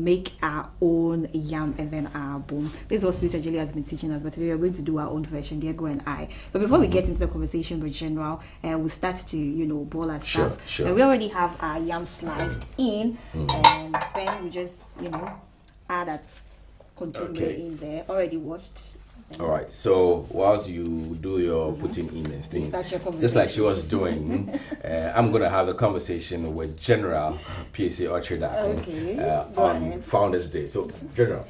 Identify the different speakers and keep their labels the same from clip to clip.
Speaker 1: make our own yam and then our boom. This is what Sister Julie has been teaching us, but today we're going to do our own version, Diego and I. But before we get into the conversation with General, we'll start to, boil our stuff.
Speaker 2: Sure.
Speaker 1: And we already have our yam sliced in, and then we just, add that container in there, already washed.
Speaker 2: All right, so whilst you do your putting in and things, just like she was doing, I'm going to have a conversation with General PSA Orchard on Founders Day. So, General,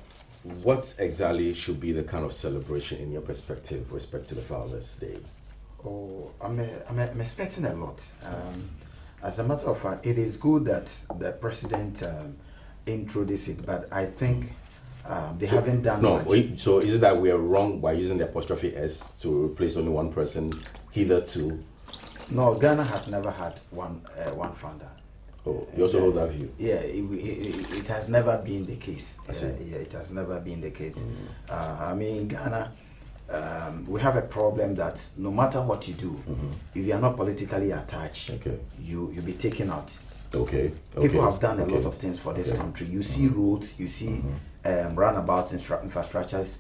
Speaker 2: what exactly should be the kind of celebration in your perspective with respect to the Founders Day?
Speaker 3: Oh, I'm expecting a lot. As a matter of fact, it is good that the president introduced it, but I think they haven't done much.
Speaker 2: So is it that we are wrong by using the apostrophe S to replace only one person hitherto?
Speaker 3: No, Ghana has never had one founder.
Speaker 2: Oh, you also hold that view?
Speaker 3: Yeah, it has never been the case. It has never been the case. Ghana, we have a problem that no matter what you do, if you are not politically attached, you'll be taken out. People have done a lot of things for this country. You see roads, you see roundabouts, infrastructures.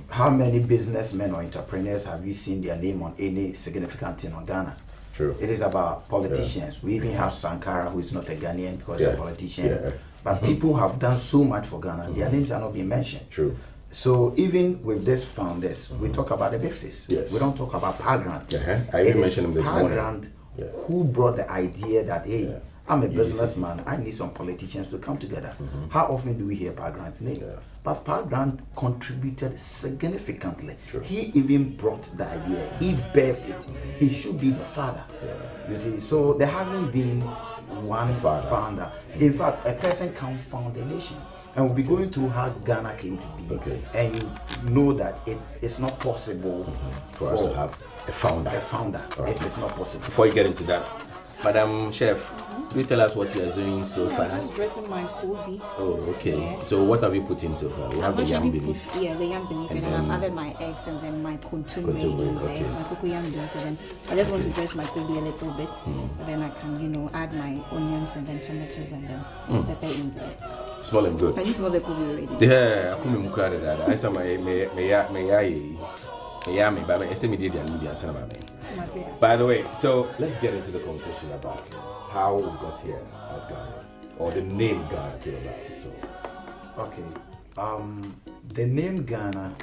Speaker 3: How many businessmen or entrepreneurs have you seen their name on any significant thing on Ghana?
Speaker 2: True.
Speaker 3: It is about politicians. We even have Sankara, who is not a Ghanaian because he's a politician. But people have done so much for Ghana. Their names are not being mentioned.
Speaker 2: True.
Speaker 3: So even with these founders, we talk about the basics.
Speaker 2: Yes.
Speaker 3: We don't talk about Pagrant.
Speaker 2: I even mentioned him this morning.
Speaker 3: Pagrant who brought the idea that, hey, I'm a businessman, I need some politicians to come together. How often do we hear Pagrant's name? But Pagrant contributed significantly.
Speaker 2: True.
Speaker 3: He even brought the idea. He birthed it. He should be the father. You see, so there hasn't been one founder. In fact, a person can't found a nation. And we'll be going through how Ghana came to be. And you know that it's not possible
Speaker 2: for us to have a founder.
Speaker 3: Right. It is not possible.
Speaker 2: Before you get into that, Madam Chef, do you tell us what you are doing so far?
Speaker 1: I'm just dressing my Kobe.
Speaker 2: Oh, okay. Yeah. So what have you put in so far? We have the yam beneath.
Speaker 1: The yam beneath, and then I've added my eggs and then my kontomire in there, my cocoyam beans, and then I just want to dress my Kobe a little bit, and then I can, add my onions and then tomatoes and then pepper in there.
Speaker 2: Smelling good.
Speaker 1: Can you smell the Kobe already?
Speaker 2: Yeah, I'm going to cry that. I saw my but I say me did the By the way, so let's get into the conversation about how we got here as Ghanaians, or the name Ghana came about.
Speaker 3: So, the name Ghana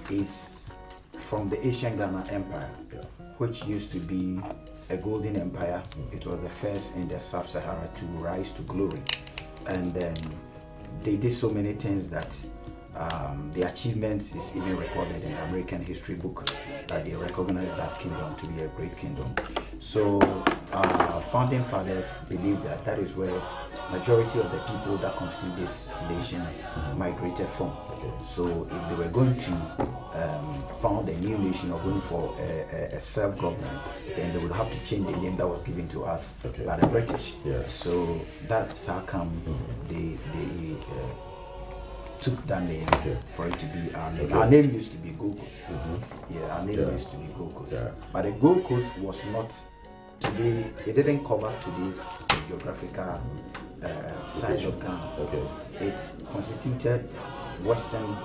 Speaker 3: is from the ancient Ghana Empire, which used to be a golden empire. It was the first in the Sub-Sahara to rise to glory, and then they did so many things that the achievements is even recorded in the American history book, that they recognize that kingdom to be a great kingdom. So founding fathers believed that is where majority of the people that constitute this nation migrated from. So if they were going to found a new nation or going for a self-government, then they would have to change the name that was given to us by the British. So that's how come they took that name for it to be our name. Our name used to be Gokus. Our name used to be Gokus. But the Gokus was not today, it didn't cover today's geographical side of Ghana. It constituted Western,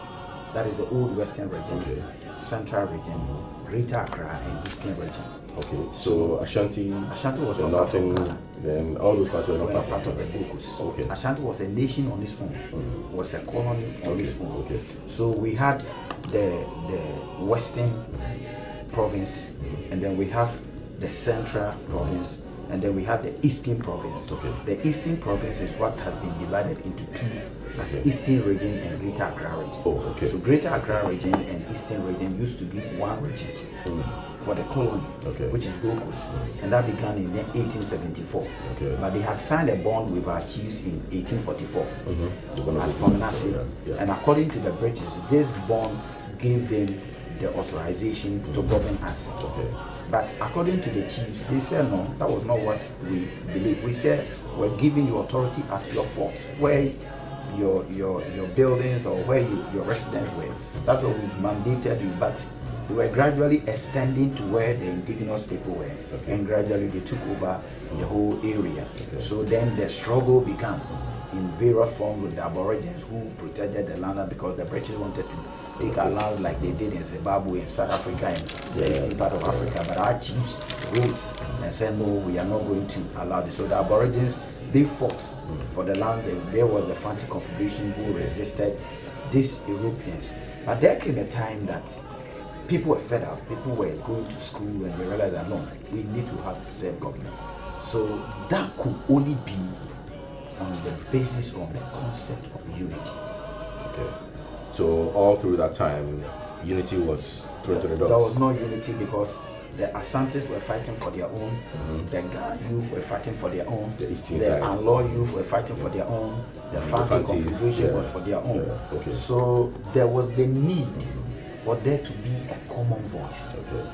Speaker 3: that is the old Western region, Central region, Greater Accra, and Eastern region.
Speaker 2: So Ashanti
Speaker 3: was
Speaker 2: not nothing. Then all those parts were not
Speaker 3: part of the Gokus. Ashanti was a nation on its own, was a colony on its own. So we had the Western province, and then we have the Central province, and then we have the Eastern province. The Eastern province is what has been divided into two. That's Eastern region and Greater Accra region. So Greater Accra region and Eastern region used to be one region for the colony, which is Gokus, and that began in 1874. But they had signed a bond with our chiefs in 1844 at Fonasi, and according to the British, this bond gave them the authorization to govern us. But according to the chiefs, they said no, that was not what we believe. We said we're giving you authority at your fort, where your buildings or where your residents were. That's what we mandated you, but they were gradually extending to where the indigenous people were, and gradually they took over the whole area. So then the struggle began. in various forms with the Aborigines who protected the land because the British wanted to take our land like they did in Zimbabwe, in South Africa, and the eastern part of Africa. But our chiefs rose and said, no, we are not going to allow this. So the Aborigines, they fought for the land. There was the Fanti Confederation who resisted these Europeans. But there came a time that people were fed up. People were going to school and they realized that no, we need to have self-government. So that could only be on the basis of the concept of unity.
Speaker 2: Okay. So all through that time, unity was thrown to the dogs.
Speaker 3: There was no unity because the Asantes were fighting for their own, the Ga youth were fighting for their own, the Anlo youth were fighting for their own, the Fanti Confederation was for their own.
Speaker 2: Yeah. Okay.
Speaker 3: So there was the need for there to be a common voice.
Speaker 2: Okay.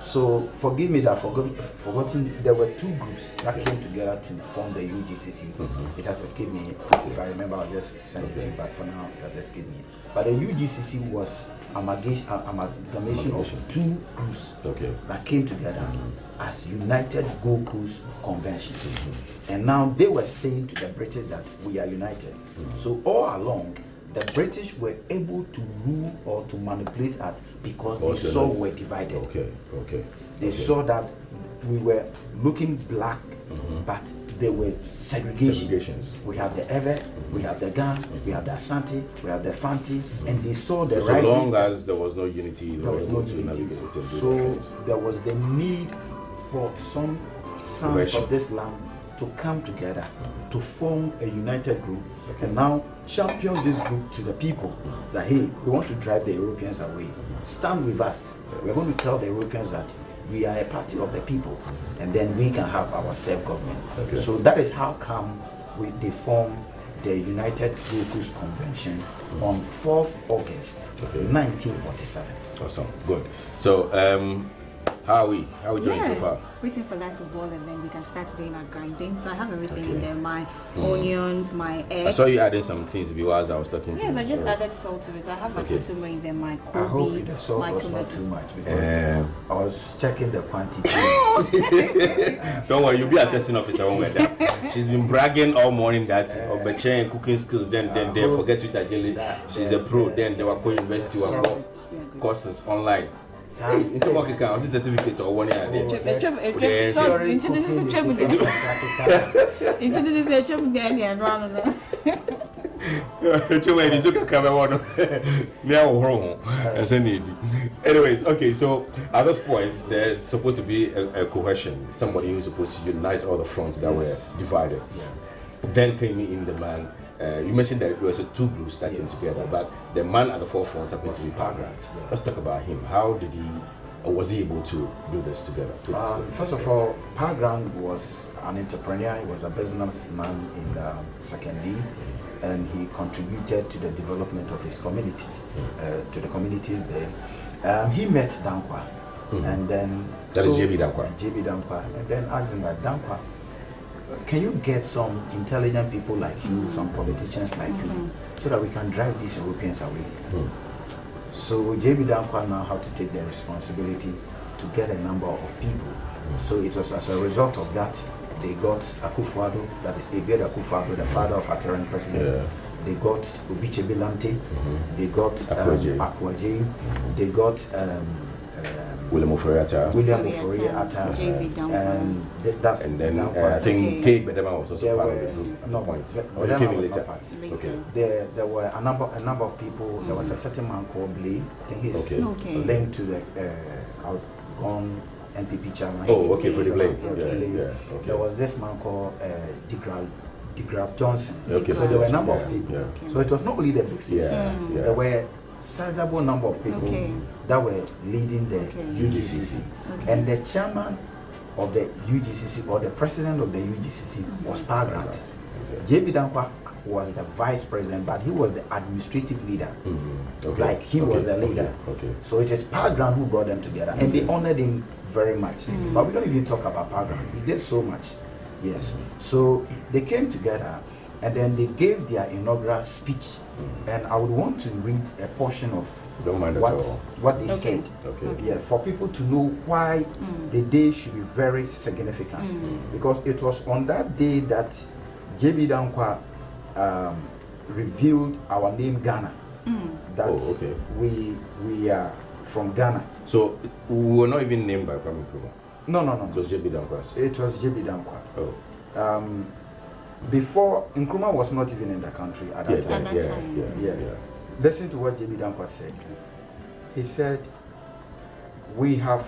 Speaker 3: So forgive me that forgotten, there were two groups that came together to form the UGCC. It has escaped me. If I remember, I'll just send it to you, but for now it has escaped me. But the UGCC was amalgamation of two groups that came together as United Gold Coast Convention. And now they were saying to the British that we are united. So all along, the British were able to rule or to manipulate us because they saw we were divided. They saw that we were looking black, but there were segregations. We have the Ewe, we have the Ga, we have the Asante, we have the Fanti, and they saw the
Speaker 2: so long as there was no unity, there was no unity.
Speaker 3: So there was the need for some sons of this land to come together to form a united group and now champion this group to the people that hey, we want to drive the Europeans away. Stand with us. We're going to tell the Europeans that we are a party of the people and then we can have our self-government. So that is how come they formed the United Gold Coast Convention on 4th August 1947.
Speaker 2: Awesome, good. So how are we doing so far?
Speaker 1: Waiting for that to boil and then we can start doing our grinding. So I have everything in there, my onions, my eggs.
Speaker 2: I saw you adding some things whilst I was talking to you.
Speaker 1: Yes, I just added salt to it. So I have my turmeric in there, my kobe,
Speaker 3: I hope the salt
Speaker 1: my
Speaker 3: was
Speaker 1: tomato.
Speaker 3: not too much because I was checking the quantity.
Speaker 2: Don't worry, you'll be a testing officer when we're done. She's been bragging all morning that of the chain cooking skills, then forget it again. She's a pro, then they were going to university or courses online. It's a working account, it's a certificate or 1 year. Anyways, okay, so at this point there's supposed to be a cohesion, somebody who's supposed to unite all the fronts that were divided. Then came in the man. You mentioned that there were two groups that came together, but the man at the forefront happened to be Pagrant. Let's talk about him. How did he, or was he able to do this together?
Speaker 3: First of all, Pagrant was an entrepreneur. He was a businessman in the Second D, and he contributed to the development of his communities, to the communities there. He met Dankwa, and then
Speaker 2: that is JB Dankwa.
Speaker 3: JB Dankwa, and then asked him that Dankwa, can you get some intelligent people like you, some politicians like you, so that we can drive these Europeans away? So JB Dankwa now had to take the responsibility to get a number of people. So it was as a result of that, they got Akufo-Addo, that is Ebiado Akufo-Addo, the father of our current president. They got Obichebe Lante, they got Akwaje, they got
Speaker 2: William Ofori-Atta, and then I think Kate Bedema was also part of the group at the point. Or he came in later.
Speaker 3: There were a number of people. There was a certain man called Blay. I think he's linked to the outgone NPP chairman.
Speaker 2: Oh, okay, for the Blay.
Speaker 3: There was this man called DeGraff Johnson. So there were a number of people. So it was not only the big six. There were sizable number of people that were leading the UGCC. And the chairman of the UGCC or the president of the UGCC was Pagrant. JB Dankwa was the vice president, but he was the administrative leader. Like he was the leader. So it is Pagrant who brought them together, and they honored him very much. But we don't even talk about Pagrant. He did so much. Yes. So they came together, and then they gave their inaugural speech. And I would want to read a portion of what they said. Yeah, for people to know why the day should be very significant. Because it was on that day that JB Dankwa revealed our name Ghana. That we are from Ghana.
Speaker 2: So we were not even named by Kwame Nkrumah.
Speaker 3: No.
Speaker 2: It was J.B. Dankwa.
Speaker 3: It was J.B. Dankwa.
Speaker 2: Oh.
Speaker 3: Before, Nkrumah was not even in the country at that time. Yeah. Listen to what J.B. Dankwa said. He said, we have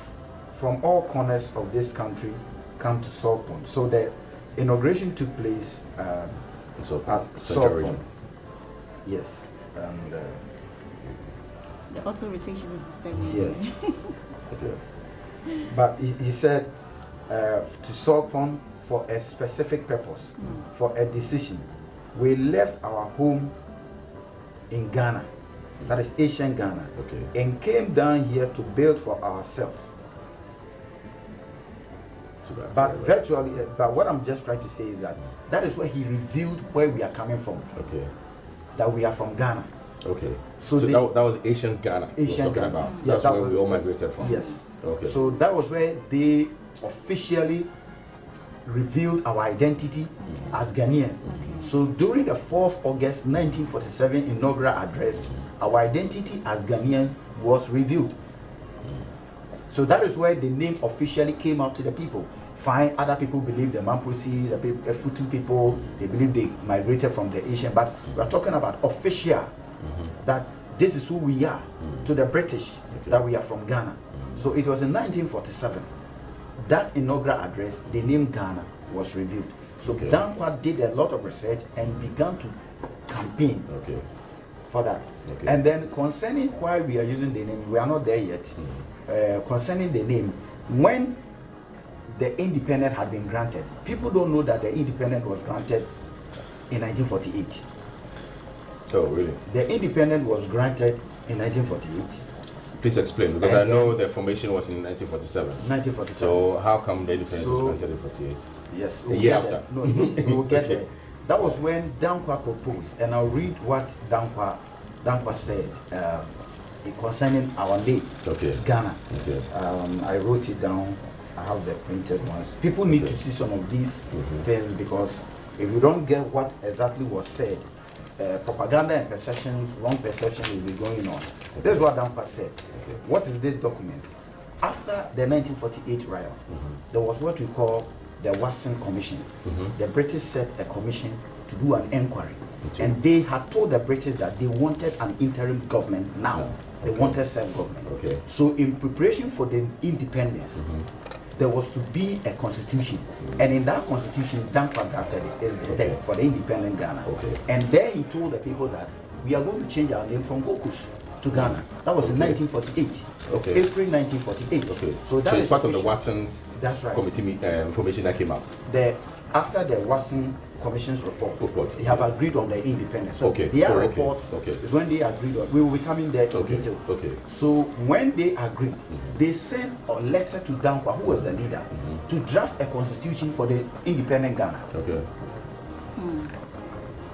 Speaker 3: from all corners of this country come to Saltpond. So the inauguration took place at Saltpond. Yes. And
Speaker 1: the auto rotation is disturbing.
Speaker 3: Yeah. But he said to Saltpond for a specific purpose, for a decision. We left our home in Ghana, that is ancient Ghana, and came down here to build for ourselves. But virtually, but what I'm just trying to say is that is where he revealed where we are coming from. That we are from Ghana.
Speaker 2: So that was ancient Ghana.
Speaker 3: Ancient Ghana.
Speaker 2: About. That's where we all migrated from.
Speaker 3: Yes. So that was where they officially revealed our identity as Ghanaians. So during the 4th August 1947 inaugural address, our identity as Ghanaian was revealed. So that is where the name officially came out to the people. Fine, other people believe the Mamprosi, the Futu people, they believe they migrated from the Asian, but we are talking about official, that this is who we are to the British, that we are from Ghana. So it was in 1947. That inaugural address, the name Ghana was revealed. So Dankwa did a lot of research and began to campaign for that. And then concerning why we are using the name, we are not there yet. Concerning the name, when the independence had been granted, people don't know that the independence was granted in 1948.
Speaker 2: Oh, really?
Speaker 3: The independence was granted in 1948.
Speaker 2: Please explain, because I know the formation was in 1947.
Speaker 3: 1947.
Speaker 2: So how come the independence was granted in 48?
Speaker 3: Yes.
Speaker 2: A year after.
Speaker 3: No, we'll get there. That was when Dankwa proposed, and I'll read what Dankwa said concerning our name, Ghana. I wrote it down. I have the printed ones. People need to see some of these things, because if you don't get what exactly was said, propaganda and perception, wrong perception will be going on. This is what Dankwa said. What is this document? After the 1948 riot, there was what we call the Watson Commission. The British set a commission to do an inquiry, and they had told the British that they wanted an interim government now. They wanted self-government. So in preparation for the independence, there was to be a constitution, and in that constitution, Dankwa drafted it for the independent Ghana. And there he told the people that we are going to change our name from Gokus to Ghana. That was in 1948, April 1948. So that is
Speaker 2: part of the Watson's committee information that came out.
Speaker 3: After the Watson Commission's report, they have agreed on the independence. So their report is when they agreed on. We will be coming there in detail. So when they agreed, they sent a letter to Dankwa, who was the leader, to draft a constitution for the independent Ghana.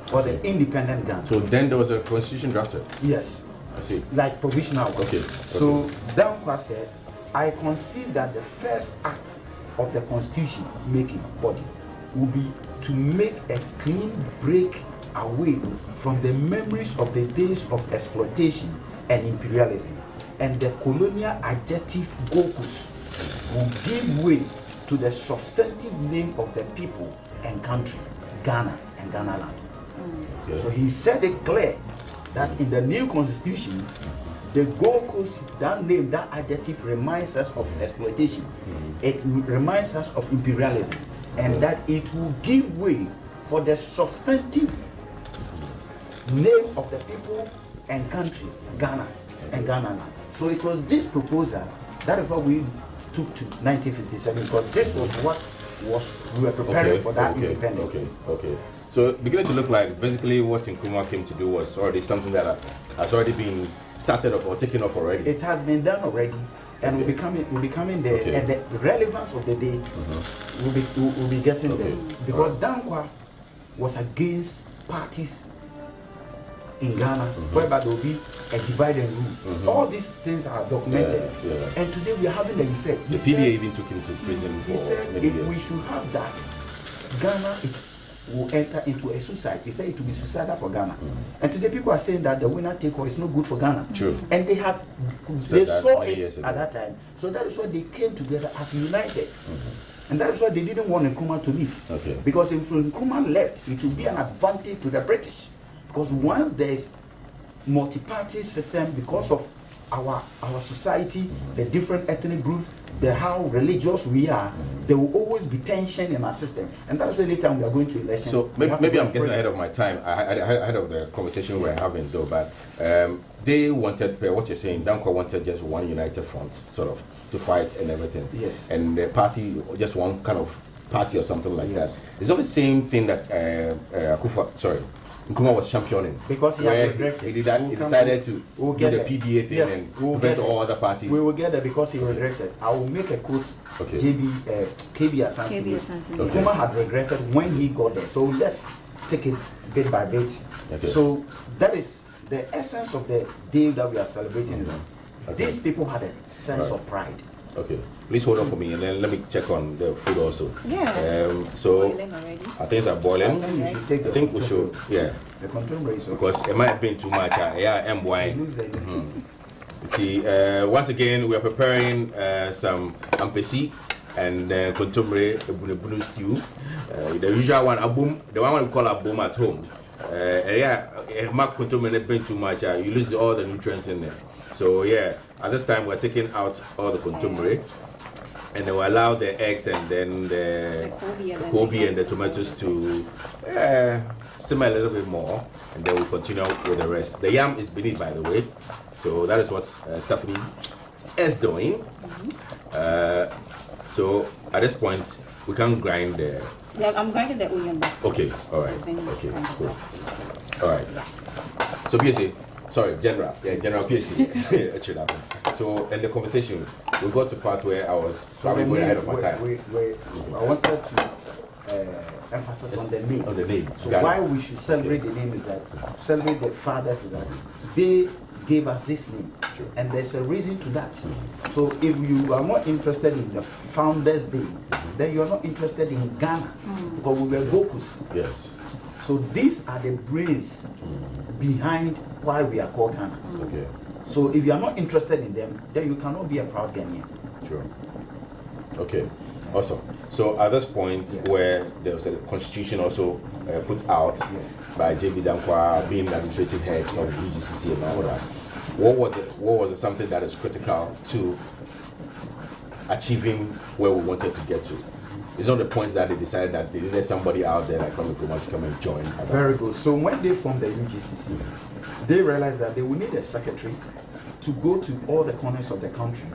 Speaker 3: For the independent Ghana.
Speaker 2: So then there was a constitution drafted?
Speaker 3: Yes.
Speaker 2: I see.
Speaker 3: Like provisional one. So Dankwa said, I conceive that the first act of the constitution making body will be to make a clean break away from the memories of the days of exploitation and imperialism, and the colonial adjective Gokus will give way to the substantive name of the people and country, Ghana and Ghana land. So he said it clear that in the new constitution, the Gokus, that name, that adjective reminds us of exploitation. It reminds us of imperialism. And that it will give way for the substantive name of the people and country, Ghana and Ghana land. So it was this proposal, that is what we took to 1957, because this was what we were preparing for that independence.
Speaker 2: So beginning to look like basically what Nkrumah came to do was already something that has already been started up or taken off already.
Speaker 3: It has been done already. And we'll be coming there, and the relevance of the day will be getting there. Because Dankwa was against parties in Ghana, whereby there will be a divide and rule. All these things are documented. And today we are having the effect.
Speaker 2: The PDA even took him to prison.
Speaker 3: He said if we should have that, Ghana will enter into a suicide. They say it will be suicidal for Ghana. And today people are saying that the winner take all is not good for Ghana.
Speaker 2: True.
Speaker 3: And they saw it at that time. So that is why they came together as united. And that is why they didn't want Nkrumah to leave.
Speaker 2: Okay.
Speaker 3: Because if Nkrumah left, it will be an advantage to the British. Because once there is multi-party system, because of our society, the different ethnic groups, how religious we are, there will always be tension in our system. And that's why anytime we are going to election.
Speaker 2: So maybe I'm getting ahead of my time, ahead of the conversation we're having though, but they wanted, what you're saying, Danko wanted just one united front, sort of, to fight and everything.
Speaker 3: Yes.
Speaker 2: And the party, just one kind of party or something like that. It's not the same thing that Nkrumah was championing.
Speaker 3: Because he
Speaker 2: decided to do the PDA thing and prevent all other parties.
Speaker 3: We will get there because he regretted. I will make a quote.
Speaker 2: Okay.
Speaker 3: KB Asante. Nkrumah had regretted when he got there. So let's take it bit by bit. Okay. So that is the essence of the day that we are celebrating. Okay. These people had a sense of pride.
Speaker 2: Okay, please hold on for me and then let me check on the food also.
Speaker 1: Yeah.
Speaker 2: So
Speaker 1: boiling already.
Speaker 2: I think it's boiling.
Speaker 3: You should take
Speaker 2: I think we should, yeah.
Speaker 3: The contemporary is okay.
Speaker 2: Because it might have been too much. I'm wine. See, once again, we are preparing some ampesi and contemporary bunu stew. The usual one, the one we call abum at home. Mark contemporary not been too much. You lose all the nutrients in there. So yeah, at this time we're taking out all the contemporary, and then we allow the eggs and then the kobe and the tomatoes to simmer a little bit more, and then we'll continue with the rest. The yam is beneath, by the way, so that is what Stephanie is doing. So at this point we can grind the.
Speaker 1: Yeah, I'm grinding the onion back.
Speaker 2: Okay, all right. Okay, cool. All right. So PSA. Sorry, General. Yeah, General PSC. So, in the conversation, we got to part where I was probably going ahead of my time.
Speaker 3: I wanted to emphasize on the name.
Speaker 2: On the name.
Speaker 3: So, why we should celebrate the name is that, celebrate the fathers is that they gave us this name.
Speaker 2: Sure.
Speaker 3: And there's a reason to that. So, if you are not interested in the Founders Day, then you are not interested in Ghana. Because we were Gokus.
Speaker 2: Yes.
Speaker 3: So these are the brains behind why we are called Ghana.
Speaker 2: Okay.
Speaker 3: So if you are not interested in them, then you cannot be a proud Ghanaian.
Speaker 2: Sure. Okay. Awesome. So at this point where there was a constitution also put out by J.B. Dankwa being the administrative head of the UGCC and all that, what was something that is critical to achieving where we wanted to get to? It's not the point that they decided that they needed somebody out there like Nkrumah to come and join.
Speaker 3: Very good. So when they formed the UGCC, they realized that they would need a secretary to go to all the corners of the country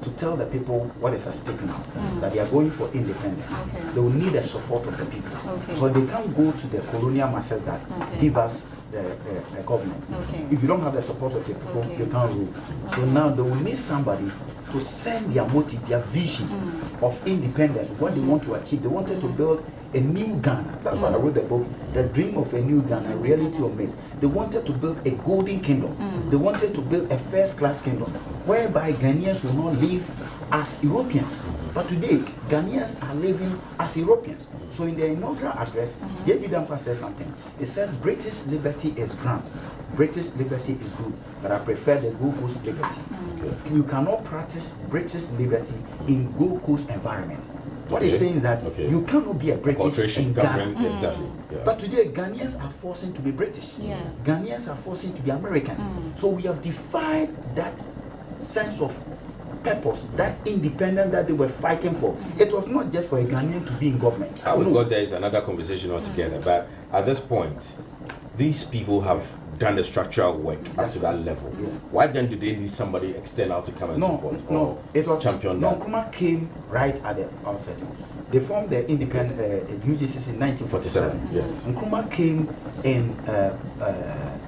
Speaker 3: to tell the people what is at stake now, that they are going for independence.
Speaker 1: Okay.
Speaker 3: They will need the support of the people.
Speaker 1: Okay.
Speaker 3: But they can't go to the colonial masses that give us the government.
Speaker 1: Okay.
Speaker 3: If you don't have the support of the people, you can't rule. So now they will need somebody to send their motive, their vision of independence, what they want to achieve. They wanted to build a new Ghana. That's why I wrote the book, The Dream of a New Ghana, a Reality of Myth. They wanted to build a golden kingdom. They wanted to build a first-class kingdom, whereby Ghanaians will not live as Europeans. But today, Ghanaians are living as Europeans. So in the inaugural address, J.B. Dankwa says something. It says, British liberty is grand. British liberty is good, but I prefer the Gold Coast liberty. Okay. You cannot practice British liberty in Gold Coast environment. What he's saying is that you cannot be a British in Ghana.
Speaker 2: Exactly. Yeah.
Speaker 3: But today, Ghanaians are forcing to be British.
Speaker 1: Yeah.
Speaker 3: Ghanaians are forcing to be American. So we have defied that sense of purpose, that independence that they were fighting for. It was not just for a Ghanaian to be in government.
Speaker 2: How we got there is another conversation altogether. But at this point, these people have done the structural work up to that level. Why then do they need somebody external to come and support?
Speaker 3: It was
Speaker 2: champion that?
Speaker 3: Nkrumah came right at the outset. They formed the independent UGCC in 1947.
Speaker 2: Yes.
Speaker 3: Nkrumah came in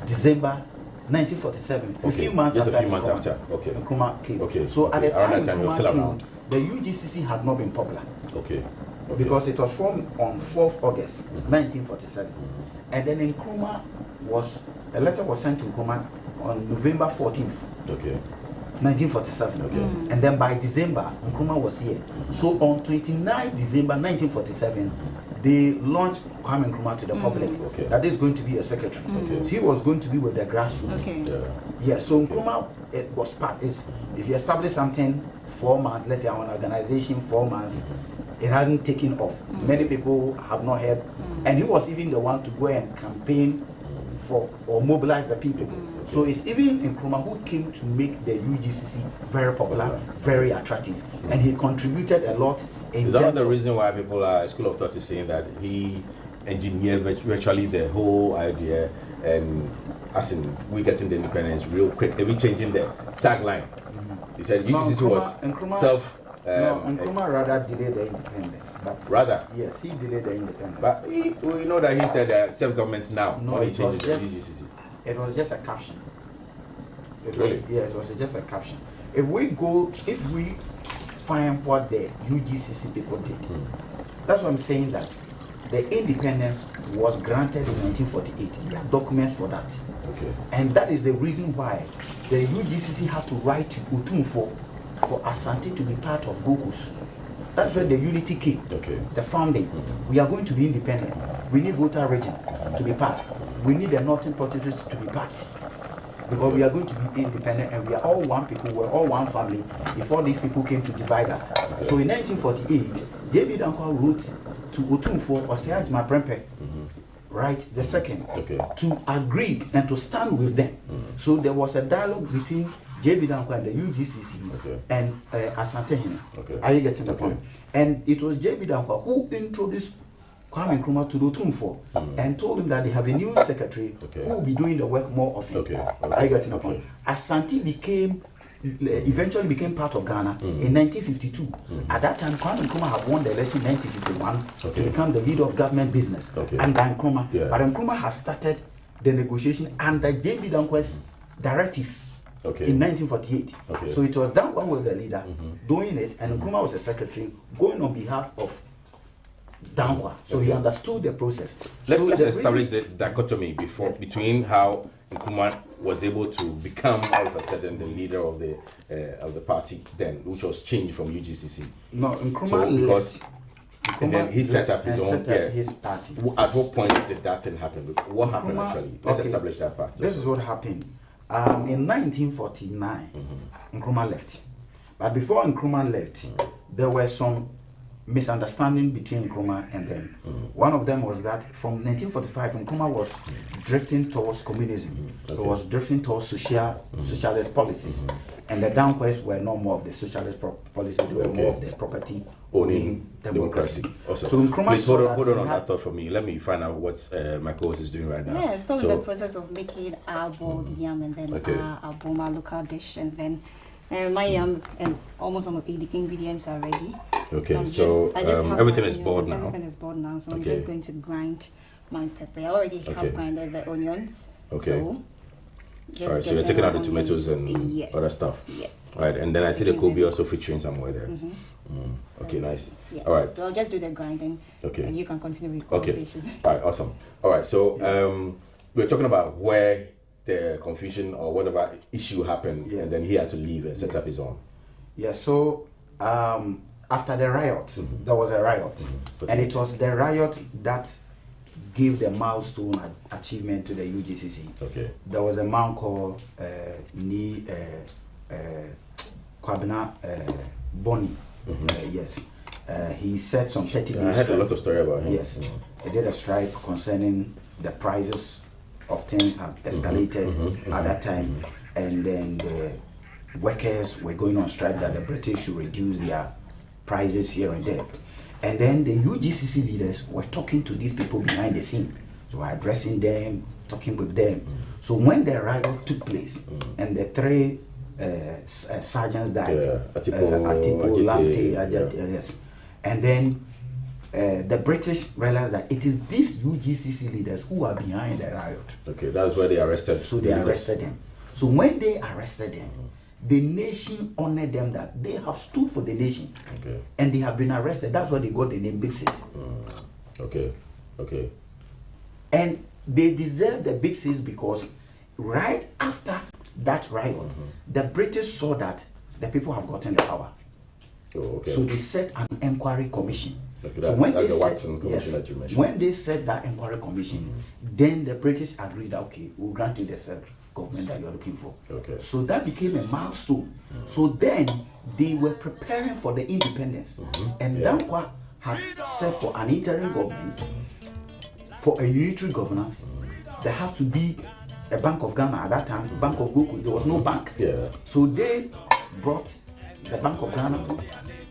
Speaker 3: December 1947. A few months after.
Speaker 2: Okay.
Speaker 3: Nkrumah came.
Speaker 2: Okay.
Speaker 3: So at the time
Speaker 2: Nkrumah came,
Speaker 3: the UGCC had not been popular.
Speaker 2: Okay.
Speaker 3: Because it was formed on 4th August 1947. And then Nkrumah a letter was sent to Nkrumah on November 14th.
Speaker 2: Okay.
Speaker 3: 1947.
Speaker 2: Okay.
Speaker 3: And then by December, Nkrumah was here. So on 29 December 1947, they launched Kwame Nkrumah to the public that is going to be a secretary. So he was going to be with the grassroots. Yeah, so Nkrumah was part. Is if you establish something 4 months, let's say an organization 4 months, it hasn't taken off. Many people have not heard, and he was even the one to go and campaign for or mobilize the people. So it's even Nkrumah who came to make the UGCC very popular, very attractive, and he contributed a lot.
Speaker 2: Is that the reason why people are school of thought is saying that he engineered virtually the whole idea, and as in we getting the independence real quick, maybe changing the tagline? He said UGCC was self.
Speaker 3: Nkrumah rather delayed the independence, but
Speaker 2: rather
Speaker 3: yes, he delayed the independence.
Speaker 2: But we know that he said self-government now.
Speaker 3: No, it was just a caption.
Speaker 2: Really?
Speaker 3: It was just a caption. If we find what the UGCC people did, that's what I'm saying, that the independence was granted in 1948. There are documents for that. And that is the reason why the UGCC had to write to Utumfo for Asante to be part of Gokus. That's where the unity came, the founding. We are going to be independent. We need Volta region to be part. We need the Northern Proteins to be part. Because we are going to be independent and we are all one people, we're all one family before these people came to divide us. So in 1948, J.B. Dankwa wrote to Otumfo Osiaj Maprempe, right, the second, to agree and to stand with them. So there was a dialogue between J.B. Dankwa and the UGCC and Asante Hene. Are you getting the point? And it was J.B. Dankwa who introduced Kwame Nkrumah to Otumfo and told him that they have a new secretary who will be doing the work more often. Are you getting the point? Asante eventually became part of Ghana in 1952. At that time, Kwame Nkrumah had won the election in 1951 to become the leader of government business under Nkrumah. But Nkrumah has started the negotiation under J.B. Dankwa's directive in 1948. So it was Dankwa who was the leader doing it, and Nkrumah was the secretary going on behalf of Dankwa. So he understood the process.
Speaker 2: Let's establish the dichotomy between how Nkrumah was able to become all of a sudden the leader of the party then, which was changed from UGCC.
Speaker 3: No, Nkrumah left.
Speaker 2: And then he set up his own
Speaker 3: his party.
Speaker 2: At what point did that thing happen? What happened actually? Let's establish that part.
Speaker 3: This is what happened. In 1949, Nkrumah left. But before Nkrumah left, there were some misunderstanding between Nkrumah and them. One of them was that from 1945, Nkrumah was drifting towards communism. It was drifting towards socialist policies. And the Dankwas were no more of the socialist policy, they were more of the property owning democracy.
Speaker 2: Awesome.
Speaker 3: So Nkrumah
Speaker 2: please hold on that thought for me. Let me find out what my co-host is doing right now.
Speaker 1: Yeah, still in the process of making our boiled yam and then our boma local dish, and then my yam and almost all of the ingredients are ready.
Speaker 2: So everything is boiled now.
Speaker 1: Everything is boiled now, so I'm just going to grind my pepper. I already have grinded the onions. So
Speaker 2: alright, so you're taking out the tomatoes and other stuff. Alright, and then I see the Kobe also featuring somewhere there. Okay, nice. Alright.
Speaker 1: So I'll just do the grinding. And you can continue with the conversation.
Speaker 2: Alright, awesome. Alright, so we're talking about where the confusion or whatever issue happened, and then he had to leave and set up his own.
Speaker 3: So after the riot, there was a riot, and it was the riot that gave the milestone achievement to the UGCC. There was a man called Kwabena Boni. He said some 30 days.
Speaker 2: I heard a lot of story about him.
Speaker 3: Yes, he did a strike concerning the prices of things had escalated at that time, and then the workers were going on strike that the British should reduce their prices here and there. And then the UGCC leaders were talking to these people behind the scene. So addressing them, talking with them. So when the riot took place and the three sergeants died, Atipo, Lamte, yes. And then the British realized that it is these UGCC leaders who are behind the riot.
Speaker 2: That's why they arrested.
Speaker 3: So they arrested them. So when they arrested them, the nation honored them that they have stood for the nation, and they have been arrested. That's why they got the name Big Sis. And they deserve the Big Sis because right after that riot, the British saw that the people have gotten the power. So they set an inquiry commission
Speaker 2: Okay,
Speaker 3: So when
Speaker 2: that's
Speaker 3: they
Speaker 2: the
Speaker 3: said,
Speaker 2: Watson Commission that you mentioned.
Speaker 3: when they said that inquiry commission, then the British agreed that okay, we'll grant you the self-government that you're looking for.
Speaker 2: Okay.
Speaker 3: So that became a milestone. So then they were preparing for the independence, and Dankwa had set for an interim government, for a unitary governance. There have to be a Bank of Ghana at that time, Bank of Goku. There was no bank.
Speaker 2: Yeah.
Speaker 3: So they brought the Bank of Ghana,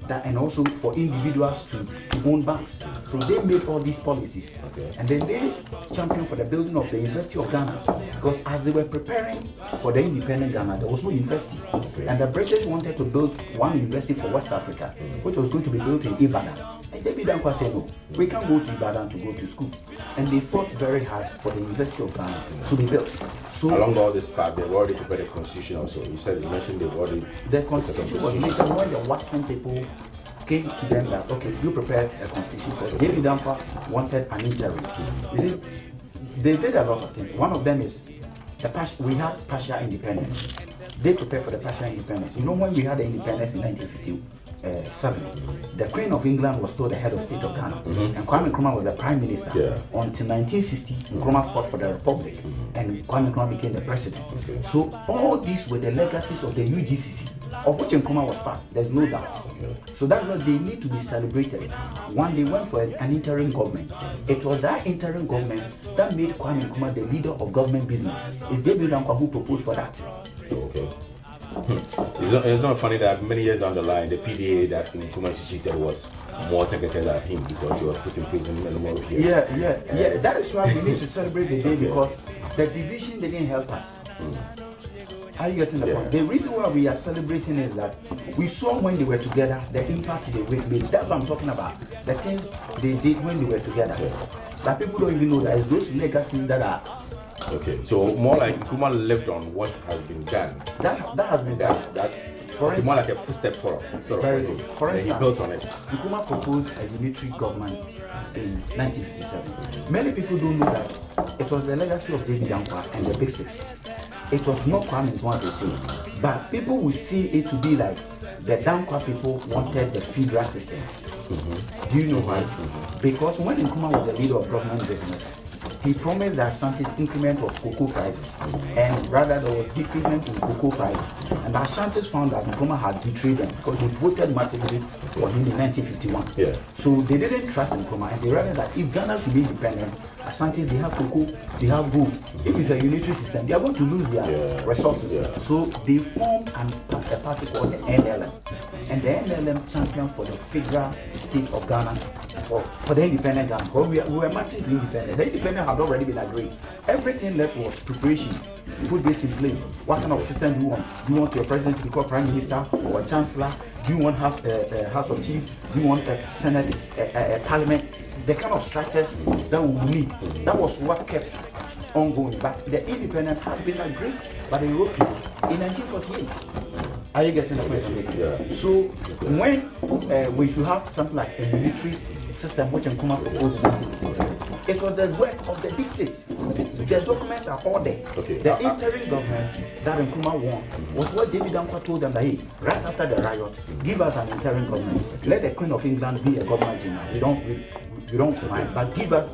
Speaker 3: that, and also for individuals to own banks. So they made all these policies.
Speaker 2: Okay.
Speaker 3: And then they championed for the building of the University of Ghana, because as they were preparing for the independent Ghana, there was no university.
Speaker 2: Okay.
Speaker 3: And the British wanted to build one university for West Africa, which was going to be built in Ibadan. And David Dankwa said, no, we can't go to Ibadan to go to school. And they fought very hard for the University of Ghana to be built. So
Speaker 2: along all this path, they've already prepared the constitution also. You mentioned they've already...
Speaker 3: The constitution was later when the Watson people came to them that, okay, you prepare a constitution for us. David Dankwa wanted an interim. You see, they did a lot of things. One of them is, we had partial independence. They prepared for the partial independence. You know, when we had the independence in 1957, the Queen of England was still the head of state of Ghana, and Kwame Nkrumah was the prime minister. Until 1960, Nkrumah fought for the republic, and Kwame Nkrumah became the president. So all these were the legacies of the UGCC, of which Nkrumah was part. There's no doubt. So that's why they need to be celebrated. When they went for an interim government, it was that interim government that made Kwame Nkrumah the leader of government business. It's David Dankwa who proposed for that.
Speaker 2: Okay. It's not funny that many years down the line, the PDA that Nkrumah instituted was more targeted at him because he was put in prison and more of
Speaker 3: Yeah. That is why we need to celebrate the day, because the division didn't help us. Are you getting the point? The reason why we are celebrating is that we saw when they were together the impact they made. That's what I'm talking about. The things they did when they were together. That people don't even know that it's those legacies that are.
Speaker 2: Okay, so more like Nkrumah lived on what has been done.
Speaker 3: That has been done.
Speaker 2: That's
Speaker 3: For
Speaker 2: more like a footstep forward.
Speaker 3: Very good. For
Speaker 2: instance, he built on it.
Speaker 3: Nkrumah proposed a unitary government in 1957. Many people don't know that it was the legacy of David Dankwa and the Big Six. It was not Kwame Nkrumah to say, but people will see it to be like the Dankwa people wanted the federal system. Do you know why? Because when Nkrumah was the leader of government business, he promised the Ashantis increment of cocoa prices, and rather there was decrement in cocoa prices. And the Ashantis found that Nkrumah had betrayed them because they voted massively for him in 1951. So they didn't trust Nkrumah, and they realized that if Ghana should be independent, Ashantis, they have cocoa, they have gold. If it's a unitary system, they are going to lose their resources. So they formed a party called the NLM. And the NLM championed for the federal state of Ghana for the independent Ghana. Because we were marching to independence. The independence had already been agreed. Everything left was preparation. Put this in place. What kind of system do you want? Do you want your president to become prime minister or a chancellor? Do you want to have a House of Chiefs? Do you want a Senate, a parliament? The kind of structures that we need. That was what kept ongoing. But the independence had been agreed by the Europeans in 1948. Are you getting the point? So when we should have something like a unitary system which Nkrumah proposed in 1957, it was the work of the Big Six. The documents are all there. The interim government that Nkrumah won was what David Dankwa told them that, hey, right after the riot, give us an interim government. Let the Queen of England be a government general. We don't mind, but give us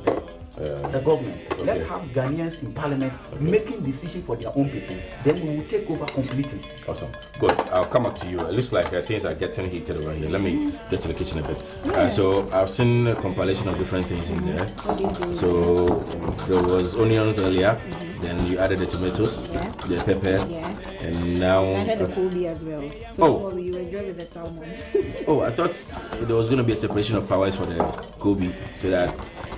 Speaker 3: the government. Let's have Ghanaians in parliament making decisions for their own people. Then we will take over completely.
Speaker 2: Awesome. Good. I'll come up to you. It looks like things are getting heated over here. Let me get to the kitchen a bit. So I've seen a compilation of different things in there. So there was onions earlier. Then you added the tomatoes, the pepper, and now
Speaker 1: I had the Kobe as well. So you enjoy with the salmon.
Speaker 2: I thought there was going to be a separation of powers for the Kobe so that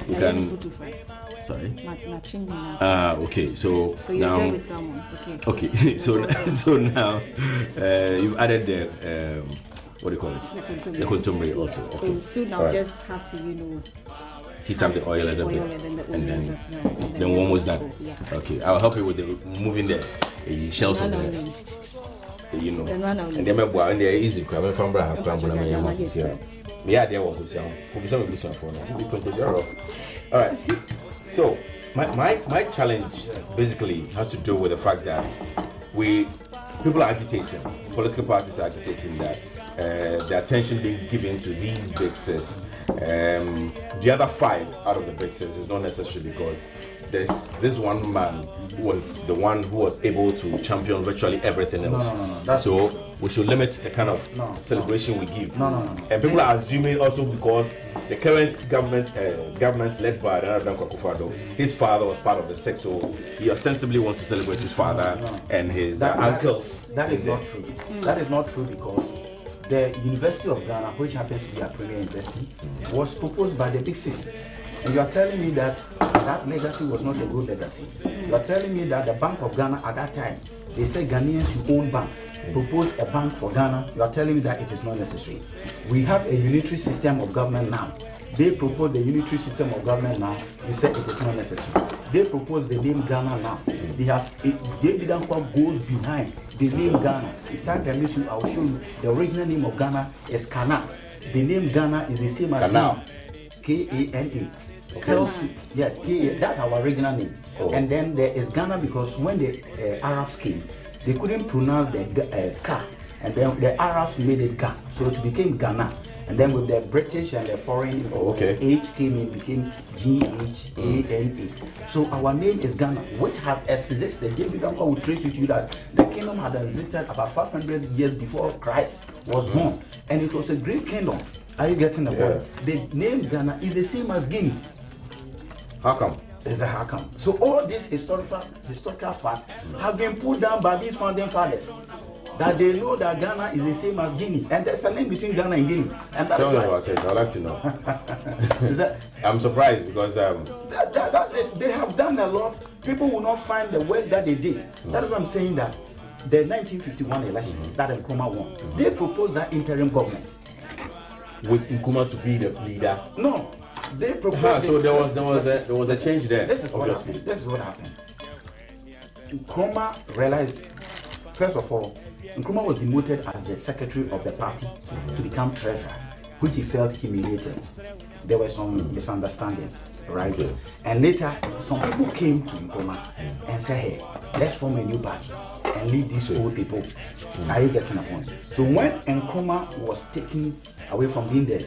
Speaker 2: you can. Sorry. Okay. So
Speaker 1: you
Speaker 2: now.
Speaker 1: enjoy with salmon.
Speaker 2: Okay. So now you've added the what do you call it? The contumely also. Okay.
Speaker 1: So soon I'll just have to
Speaker 2: heat up the oil a little bit, and then one was done. Okay, I'll help you with removing the shells of the, and then they're easy. I'm from Brahma. Yeah, there was all right. So my challenge basically has to do with the fact that people are agitating, political parties are agitating that the attention being given to these big six The other 5 out of the British is not necessarily because there's this one man who was the one who was able to champion virtually everything else.
Speaker 3: No.
Speaker 2: So we should limit the kind of celebration we give.
Speaker 3: No.
Speaker 2: And people are assuming also because the current government led by Reverend Akufo-Addo, his father was part of the sect, so he ostensibly wants to celebrate his father and his uncles.
Speaker 3: That is not true. That is not true because the University of Ghana, which happens to be a premier university, was proposed by the Big Six. And you are telling me that that legacy was not a good legacy. You are telling me that the Bank of Ghana at that time, they said Ghanaians who own banks, proposed a bank for Ghana. You are telling me that it is not necessary. We have a unitary system of government now. They propose the unitary system of government now. You said it is not necessary. They propose the name Ghana now. They didn't goes behind the name Ghana. If time permits you, I will show you the original name of Ghana is Kana. The name Ghana is the same as
Speaker 2: Kana.
Speaker 3: K-A-N-A. Yes, that's our original name. And then there is Ghana because when the Arabs came, they couldn't pronounce the Ka, and then the Arabs made it Ga, so it became Ghana. And then with the British and the foreign H came in, became G-H-A-N-A. So our name is Ghana, which had existed. David Uncle will trace with you that the kingdom had existed about 500 years before Christ was born, and it was a great kingdom. Are you getting the point? The name Ghana is the same as Guinea.
Speaker 2: How come?
Speaker 3: It's a how come. So all these historical facts have been put down by these founding fathers. That they know that Ghana is the same as Guinea, and there's a link between Ghana and Guinea. And that's
Speaker 2: tell me about it. I'd like to know. I'm surprised because
Speaker 3: that's it. They have done a lot. People will not find the work that they did. That is what I'm saying. That the 1951 election that Nkrumah won, they proposed that interim government
Speaker 2: with Nkrumah to be the leader.
Speaker 3: No, they proposed.
Speaker 2: So there was a change there.
Speaker 3: This is what happened. This is what happened. Nkrumah realized, first of all, Nkrumah was demoted as the secretary of the party to become treasurer, which he felt humiliated. There were some misunderstanding, right? Okay. And later, some people came to Nkrumah and said, "Hey, let's form a new party and leave these old people." Are you getting a point? So when Nkrumah was taken away from being the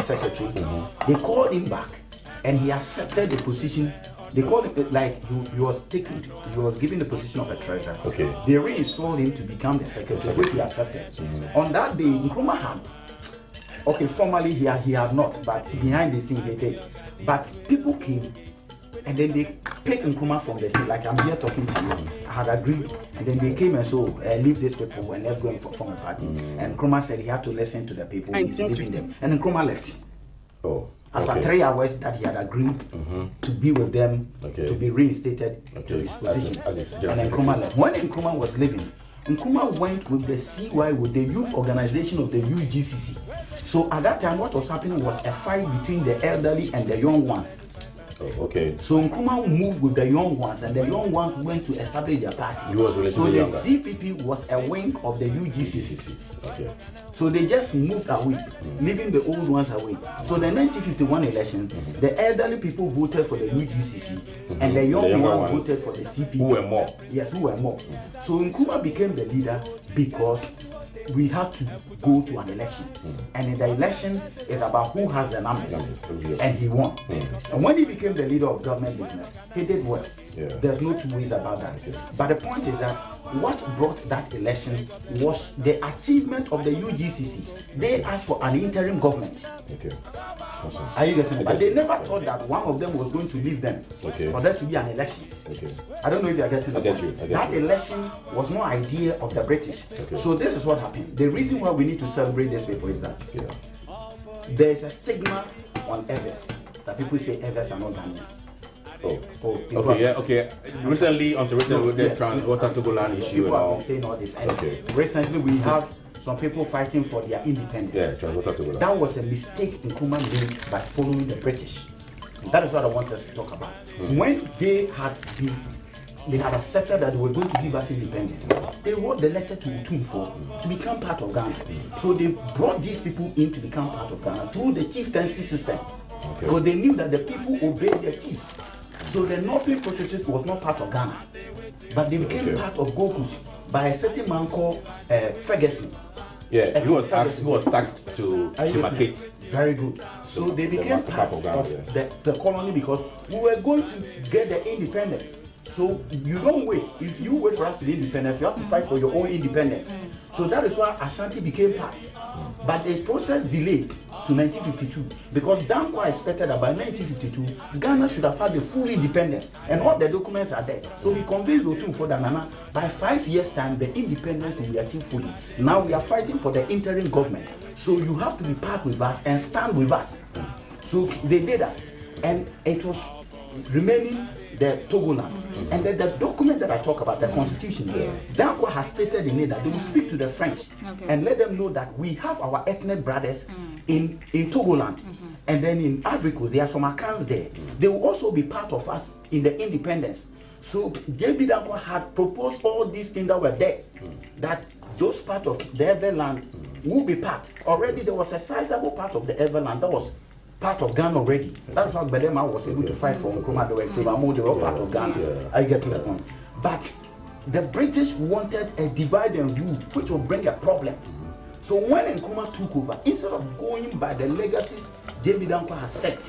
Speaker 3: secretary, they called him back, and he accepted the position. They called it like he was given the position of a treasurer. Okay. They reinstalled him to become the secretary, which he accepted. On that day, Nkrumah had, formally he had not, but behind the scene he did. But people came, and then they picked Nkrumah from the scene, like I'm here talking to you. I had agreed, and then they came and leave these people and let's go and form a party. And Nkrumah said he had to listen to the people, he's leaving them. And Nkrumah left. After 3 hours that he had agreed to be with them, to be reinstated to his position. And then Nkrumah left. When Nkrumah was leaving, Nkrumah went with the CY, with the youth organization of the UGCC. So at that time, what was happening was a fight between the elderly and the young ones. So Nkrumah moved with the young ones, and the young ones went to establish their party.
Speaker 2: He was
Speaker 3: so the CPP was a wing of the UGCC. So they just moved away, leaving the old ones away. So the 1951 election, the elderly people voted for the UGCC, and the young ones voted for the CPP.
Speaker 2: Who were more?
Speaker 3: Yes, who were more. So Nkrumah became the leader because we had to go to an election, and in the election is about who has the numbers, and he won. And when he became the leader of government business, he did well. There's no two ways about that. But the point is that what brought that election was the achievement of the UGCC. They asked for an interim government. Are you getting it? But they never thought that one of them was going to leave them for there to be an election. I don't know if you are getting it. That election was no idea of the British. So this is what happened. The reason why we need to celebrate this paper is that there is a stigma on Evers, that people say Evers are not Ghanaians.
Speaker 2: Recently, with the Transwater Togoland issue,
Speaker 3: people have been saying all this. And recently, we have some people fighting for their independence.
Speaker 2: Transwater Togoland.
Speaker 3: That was a mistake Nkrumah made by following the British. And that is what I want us to talk about. When they had accepted that they were going to give us independence, they wrote the letter to Utumfo to become part of Ghana. So they brought these people in to become part of Ghana through the chieftaincy system. Because they knew that the people obeyed their chiefs. So the Northern Protectorate was not part of Ghana, but they became part of Gokus by a certain man called Ferguson.
Speaker 2: Yeah, he was tasked to demarcate.
Speaker 3: Very good. So they became part of the colony because we were going to get the independence. So you don't wait. If you wait for us to be independent, you have to fight for your own independence. So that is why Ashanti became part. But the process delayed to 1952 because Dankwa expected that by 1952 Ghana should have had a full independence, and all the documents are there. So we convinced Otun for Nana by 5 years' time the independence will be achieved fully. Now we are fighting for the interim government. So you have to be part with us and stand with us. So they did that, and it was remaining the Togoland. And then the document that I talk about, the constitution, Dankwa has stated in it that they will speak to the French and let them know that we have our ethnic brothers in Togoland. And then in Ivory Coast, there are some accounts there. They will also be part of us in the independence. So J.B. Dankwa had proposed all these things that were there, that those part of the Everland will be part. Already there was a sizable part of the Everland that was part of Ghana already. That's why Belema was able to fight for Nkrumah. They were part of Ghana. I get to that point. But the British wanted a divide and rule, which will bring a problem. So when Nkrumah took over, instead of going by the legacies J.B. Dankwa has set,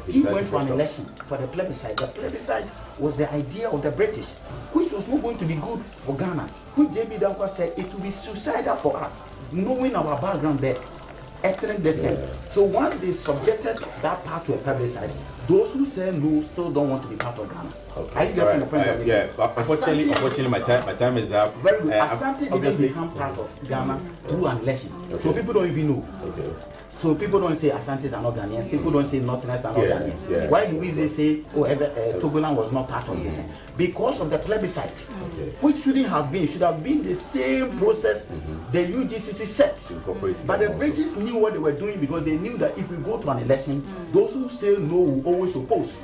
Speaker 3: he went for an election for the plebiscite. The plebiscite was the idea of the British, which was not going to be good for Ghana. Which J.B. Dankwa said it would be suicidal for us, knowing our background there. Ethnic descent. So once they subjected that part to a plebiscite, those who say no still don't want to be part of Ghana.
Speaker 2: Okay.
Speaker 3: Are you getting the point?
Speaker 2: Yeah. Unfortunately, my time is up.
Speaker 3: Very good. Asante didn't become part of Ghana through an election. So people don't even know.
Speaker 2: Okay.
Speaker 3: So people don't say Asantes are not Ghanaians. People don't say Northerners are not Ghanaians.
Speaker 2: Yeah.
Speaker 3: Why do we say Togoland was not part of this? Because of the plebiscite, which shouldn't have been. Should have been the same process the UGCC set. But the British knew what they were doing because they knew that if we go to an election, those who say no will always oppose.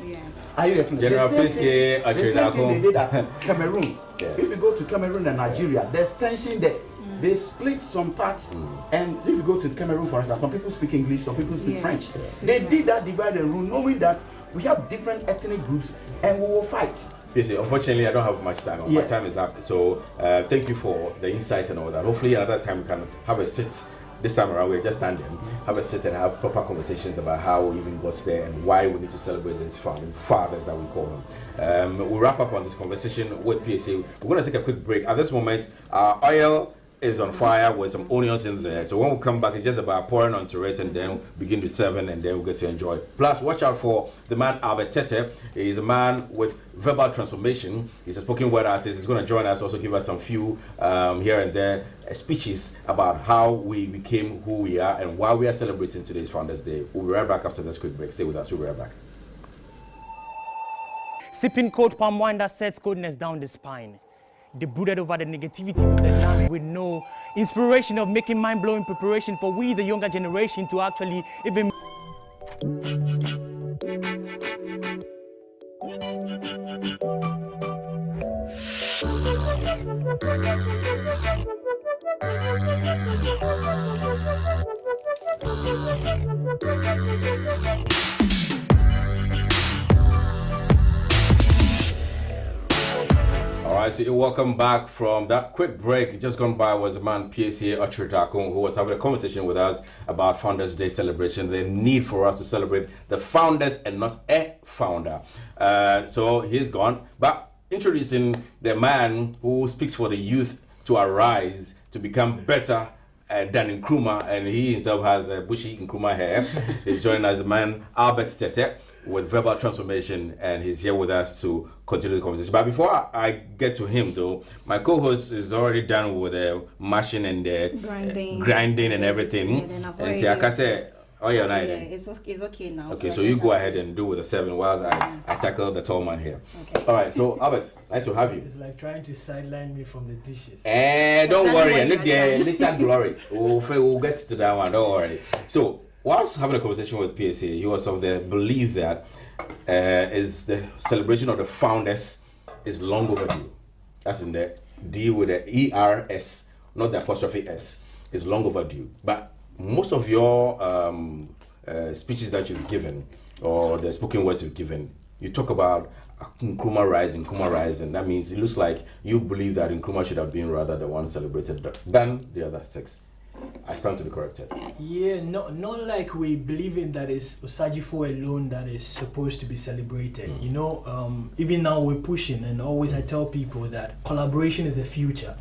Speaker 3: Are you getting
Speaker 2: General
Speaker 3: the same thing they did at Cameroon. If you go to Cameroon and Nigeria, there's tension there. They split some parts, and if you go to Cameroon, for instance, some people speak English, some people speak French. They did that divide and rule, knowing that we have different ethnic groups and we will fight.
Speaker 2: Yes, unfortunately, I don't have much time. My time is up. So, thank you for the insights and all that. Hopefully, another time we can have a sit. This time around, we're just standing, have a sit and have proper conversations about how we even got there and why we need to celebrate these fathers that we call them. We'll wrap up on this conversation with PSA. We're going to take a quick break. At this moment, our oil is on fire with some onions in there. So when we come back, it's just about pouring onto it and then begin to serving and then we'll get to enjoy. Plus, watch out for the man Albert Tete. He's a man with verbal transformation. He's a spoken word artist. He's going to join us, also give us some few here and there speeches about how we became who we are and why we are celebrating today's Founders Day. We'll be right back after this quick break. Stay with us. We'll be right back.
Speaker 4: Sipping cold palm wine that sets coldness down the spine. They brooded over the negativities of the land with no inspiration of making mind-blowing preparation for we, the younger generation, to actually even...
Speaker 2: Alright, so you're welcome back from that quick break. Just gone by was the man PSA Ochridakun, who was having a conversation with us about Founders Day celebration, the need for us to celebrate the founders and not a founder. So he's gone, but introducing the man who speaks for the youth to arise, to become better than Nkrumah, and he himself has a bushy Nkrumah hair. He's joining us, the man Albert Tete, with verbal transformation, and he's here with us to continue the conversation. But before I get to him, though, my co-host is already done with the mashing and the grinding and everything. And see, I can say, oh yeah,
Speaker 1: it's okay now.
Speaker 2: Okay, so you go ahead and do with the 7 whilst I tackle the tall man here. Okay. All right, so Albert, nice to have you.
Speaker 5: It's like trying to sideline me from the dishes.
Speaker 2: Don't worry, look there, little glory. We'll get to that one. Don't worry. So, whilst having a conversation with PSA, he was of the belief that is the celebration of the founders is long overdue. That's in the D with the ERS, not the apostrophe S. It's long overdue. But most of your speeches that you've given, or the spoken words you've given, you talk about Nkrumah rising. That means it looks like you believe that Nkrumah should have been rather the one celebrated than the other 6. I stand to be corrected.
Speaker 5: Yeah, not like we believe in that it's Hstv alone that is supposed to be celebrated. You know, even now we're pushing, and always I tell people that collaboration is the future.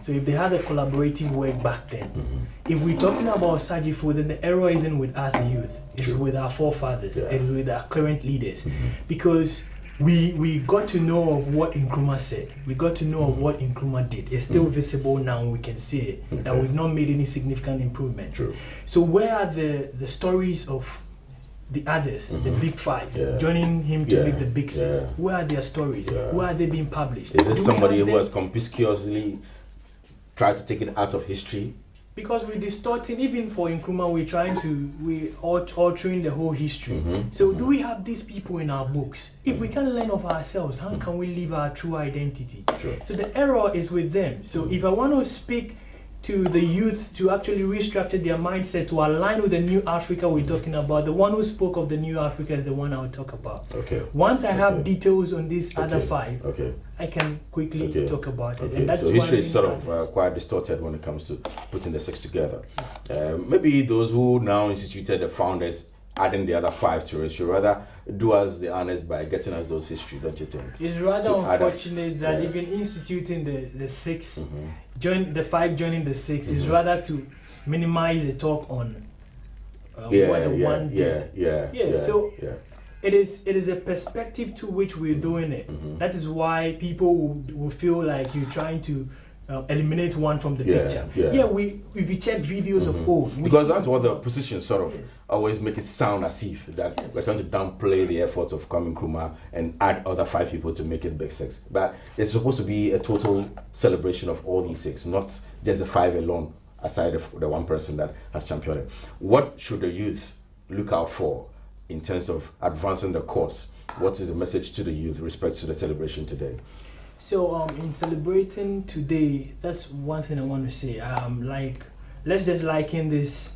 Speaker 5: So if they had a collaborative work back then, if we're talking about Hstv, then the error isn't with us, the youth. It's with our forefathers. It's with our current leaders, because we got to know of what Nkrumah said. We got to know of what Nkrumah did. It's still visible now. We can see it, that we've not made any significant improvement.
Speaker 2: True.
Speaker 5: So where are the stories of the others, the big five, joining him to make the big six? Where are their stories? Where are they being published?
Speaker 2: Is this somebody who has conspicuously tried to take it out of history?
Speaker 5: Because we're distorting, even for Nkrumah, we're altering the whole history. So do we have these people in our books? If we can learn of ourselves, how can we live our true identity? So the error is with them. So if I want to speak to the youth to actually restructure their mindset to align with the new Africa we're talking about, the one who spoke of the new Africa is the one I'll talk about. Once I have details on these other five, I can quickly talk about it. And that's
Speaker 2: so history is sort of quite distorted when it comes to putting the six together. Maybe those who now instituted the founders adding the other five to it should rather do us the honors by getting us those history, don't you think?
Speaker 5: It's rather unfortunate that even instituting the six, join the five joining the six is rather to minimize the talk on what the one did. So it is a perspective to which we're doing it. That is why people will feel like you're trying to eliminate one from the picture. If you check videos of old,
Speaker 2: because that's what the opposition sort of always make it sound as if that we're trying to downplay the efforts of Kwame Nkrumah and add other five people to make it big six. But it's supposed to be a total celebration of all these six, not just the five alone, aside of the one person that has championed it. What should the youth look out for in terms of advancing the cause? What is the message to the youth with respect to the celebration today?
Speaker 5: So in celebrating today, that's one thing I want to say. Let's just liken this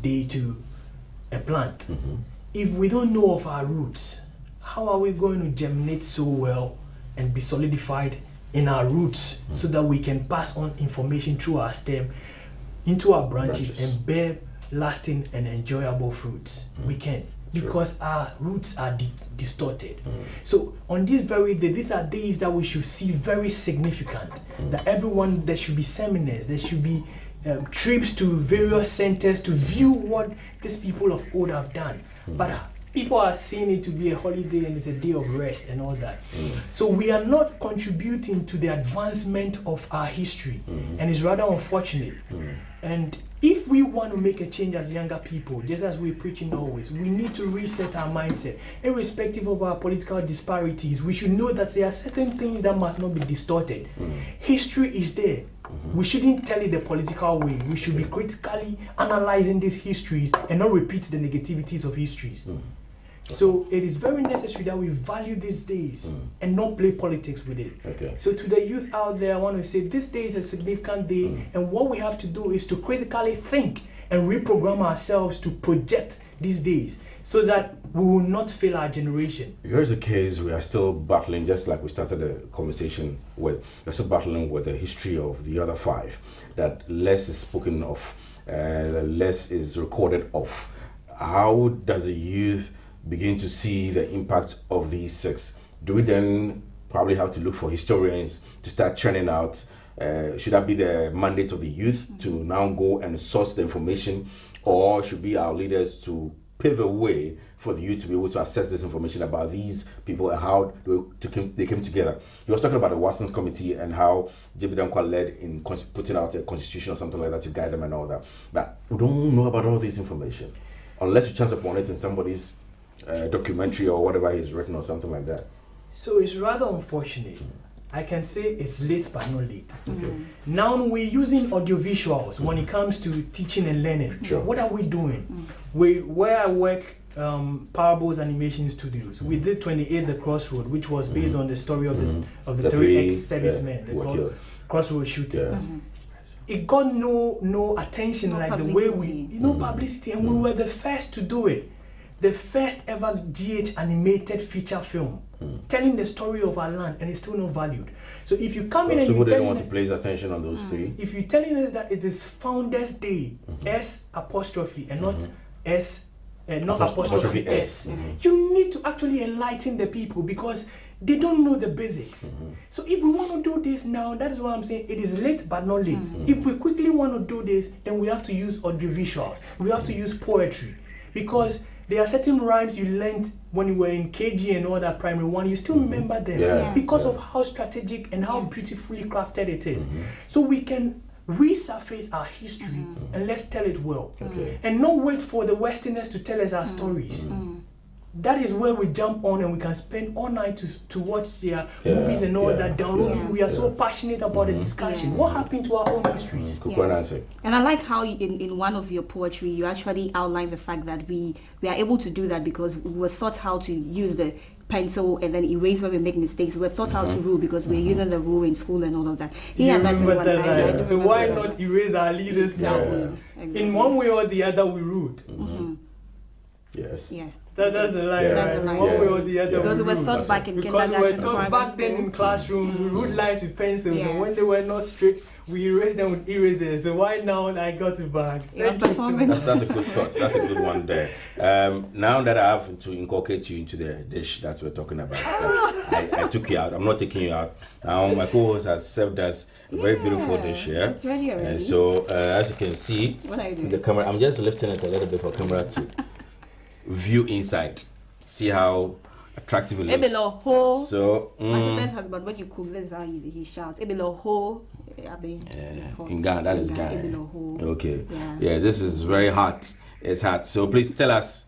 Speaker 5: day to a plant. If we don't know of our roots, how are we going to germinate so well and be solidified in our roots so that we can pass on information through our stem into our branches and bear lasting and enjoyable fruits? We can. Because our roots are distorted. So on this very day, these are days that we should see very significant. That there should be seminars, there should be trips to various centers to view what these people of old have done. But people are seeing it to be a holiday and it's a day of rest and all that. So we are not contributing to the advancement of our history, and it's rather unfortunate. And if we want to make a change as younger people, just as we're preaching always, we need to reset our mindset. Irrespective of our political disparities, we should know that there are certain things that must not be distorted. History is there. We shouldn't tell it the political way. We should be critically analyzing these histories and not repeat the negativities of histories. So it is very necessary that we value these days and not play politics with it. So to the youth out there, I want to say this day is a significant day, and what we have to do is to critically think and reprogram ourselves to project these days so that we will not fail our generation.
Speaker 2: Here's a case we are still battling, just like we started the conversation with, we're still battling with the history of the other five, that less is spoken of, less is recorded of. How does the youth begin to see the impact of these six? Do we then probably have to look for historians to start churning out? Should that be the mandate of the youth to now go and source the information, or should be our leaders to pave a way for the youth to be able to access this information about these people and how they came together? He was talking about the Watson's Committee and how J.B. Dankwa led in putting out a constitution or something like that to guide them and all that. But we don't know about all this information unless you chance upon it in somebody's documentary or whatever he's written or something like that.
Speaker 5: So it's rather unfortunate. I can say it's late but not late. Now we're using audiovisuals when it comes to teaching and learning. What are we doing? Where I work, Parables Animation Studios, we did 28 The Crossroad, which was based on the story of the three ex-servicemen, the Crossroad shooting. It got no attention, like the way we, no publicity, and we were the first to do it. the first ever GH animated feature film telling the story of our land, and it's still not valued. So if you come in and
Speaker 2: people
Speaker 5: you
Speaker 2: didn't want to place attention on those three.
Speaker 5: If you're telling us that it is Founders Day, S apostrophe and not S, not apostrophe S, you need to actually enlighten the people because they don't know the basics. So if we want to do this now, that is what I'm saying. It is late but not late. If we quickly want to do this, then we have to use audiovisual. We have to use poetry because there are certain rhymes you learned when you were in KG and all that primary one. You still remember them because of how strategic and how beautifully crafted it is. So we can resurface our history and let's tell it well. And not wait for the Westerners to tell us our stories. That is where we jump on and we can spend all night to watch their movies and all that download. We are so passionate about the discussion. What happened to our own histories?
Speaker 1: And I like how in one of your poetry you actually outline the fact that we are able to do that because we were taught how to use the pencil and then erase when we make mistakes. We're taught how to rule because we're using the rule in school and all of that.
Speaker 5: So why not erase our leaders now? In one way or the other we ruled.
Speaker 2: Yes.
Speaker 1: Yeah.
Speaker 5: That's a lie, right? One way or the other.
Speaker 1: Because we were taught back in kindergarten.
Speaker 5: Because we were taught back then in classrooms, we wrote lines with pencils, and when they were not straight, we erased them with erasers. So why now I got it back?
Speaker 2: That's a good thought. That's a good one there. Now that I have to inculcate you into the dish that we're talking about, I took you out. I'm not taking you out. Now my co-host has served us a very beautiful dish here.
Speaker 1: It's ready already.
Speaker 2: So as you can see,
Speaker 1: what are you doing?
Speaker 2: The camera. I'm just lifting it a little bit for camera to view inside. See how attractive it looks. So
Speaker 1: my sister's husband, when you cook, this is how he shouts. In
Speaker 2: Ghana, that is Ghana. Okay. Yeah, this is very hot. It's hot. So please tell us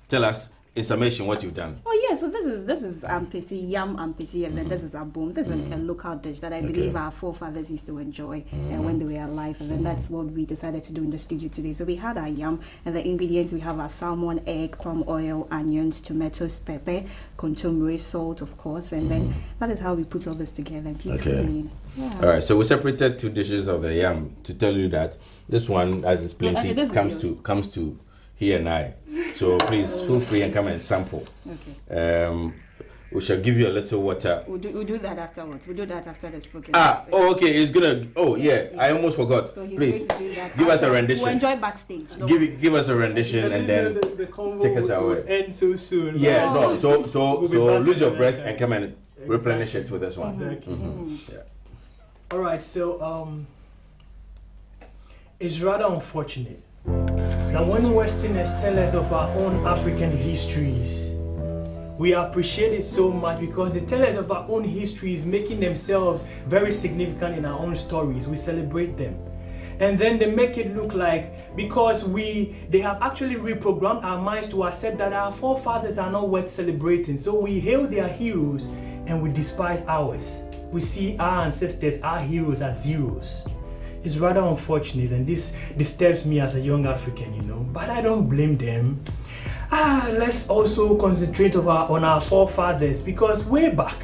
Speaker 2: in summation what you've done.
Speaker 1: Oh yeah, so this is ampesi, yam ampesi, and then this is abom. This is a local dish that I believe our forefathers used to enjoy when they were alive, and then that's what we decided to do in the studio today. So we had our yam, and the ingredients we have our salmon, egg, palm oil, onions, tomatoes, pepper, contomere, salt, of course, and then that is how we put all this together and beautifully.
Speaker 2: All right, so we separated 2 dishes of the yam to tell you that this one, as it's plenty, comes to he and I. So please feel free and come and sample. Okay. We shall give you a little water.
Speaker 1: We'll do that afterwards. We'll do that after the spoken.
Speaker 2: Okay. It's gonna. Oh yeah, I almost forgot. So please give us a rendition.
Speaker 1: We'll enjoy backstage.
Speaker 2: Give us a rendition and then
Speaker 5: the
Speaker 2: take us away.
Speaker 5: End so soon.
Speaker 2: Yeah. No. So lose your breath and come and replenish it with this one.
Speaker 5: Exactly. All right. So it's rather unfortunate that when Westerners tell us of our own African histories, we appreciate it so much because they tell us of our own histories, making themselves very significant in our own stories. We celebrate them. And then they make it look like because they have actually reprogrammed our minds to accept that our forefathers are not worth celebrating. So we hail their heroes and we despise ours. We see our ancestors, our heroes, as zeros. It's rather unfortunate, and this disturbs me as a young African, but I don't blame them. Let's also concentrate on our forefathers, because way back,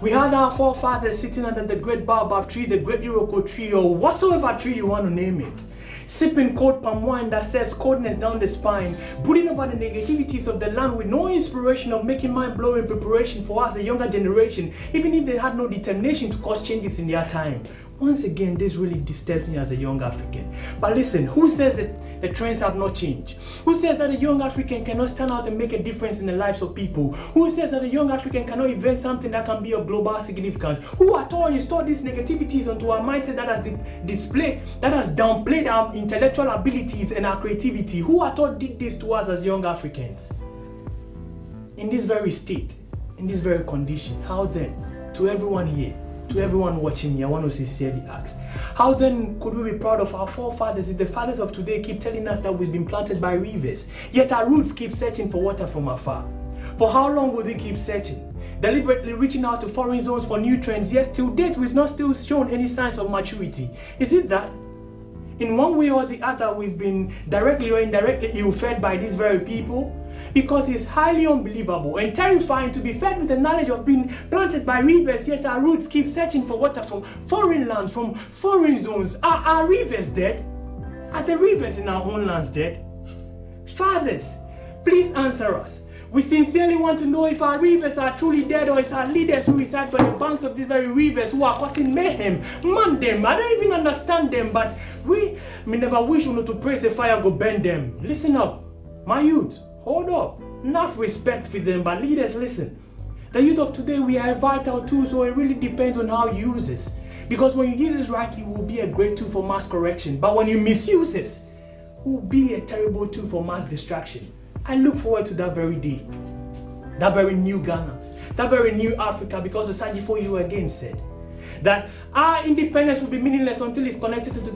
Speaker 5: we had our forefathers sitting under the great baobab tree, the great Iroko tree, or whatsoever tree you want to name it, sipping cold palm wine that says coldness down the spine, brooding over the negativities of the land with no inspiration of making mind-blowing preparation for us, the younger generation, even if they had no determination to cause changes in their time. Once again, this really disturbs me as a young African. But listen, who says that the trends have not changed? Who says that a young African cannot stand out and make a difference in the lives of people? Who says that a young African cannot invent something that can be of global significance? Who at all installed these negativities onto our mindset that has downplayed our intellectual abilities and our creativity? Who at all did this to us as young Africans? In this very state, in this very condition, how then, to everyone here, to everyone watching me, I want to sincerely ask, how then could we be proud of our forefathers if the fathers of today keep telling us that we've been planted by rivers, yet our roots keep searching for water from afar? For how long will we keep searching, deliberately reaching out to foreign zones for nutrients, yet till date we've not still shown any signs of maturity? Is it that in one way or the other we've been directly or indirectly ill-fed by these very people? Because it's highly unbelievable and terrifying to be fed with the knowledge of being planted by rivers, yet our roots keep searching for water from foreign lands, from foreign zones. Are our rivers dead? Are the rivers in our own lands dead? Fathers, please answer us. We sincerely want to know if our rivers are truly dead or it's our leaders who reside by the banks of these very rivers who are causing mayhem. Man them, I don't even understand them, but we never wish you know to praise the fire go bend them. Listen up, my youth, hold up. Enough respect for them, but leaders listen. The youth of today, we are a vital tool, so it really depends on how you use this. Because when you use this rightly, it will be a great tool for mass correction. But when you misuse this, it will be a terrible tool for mass distraction. I look forward to that very day, that very new Ghana, that very new Africa, because Osagyefo you again said that our independence will be meaningless until it's connected to the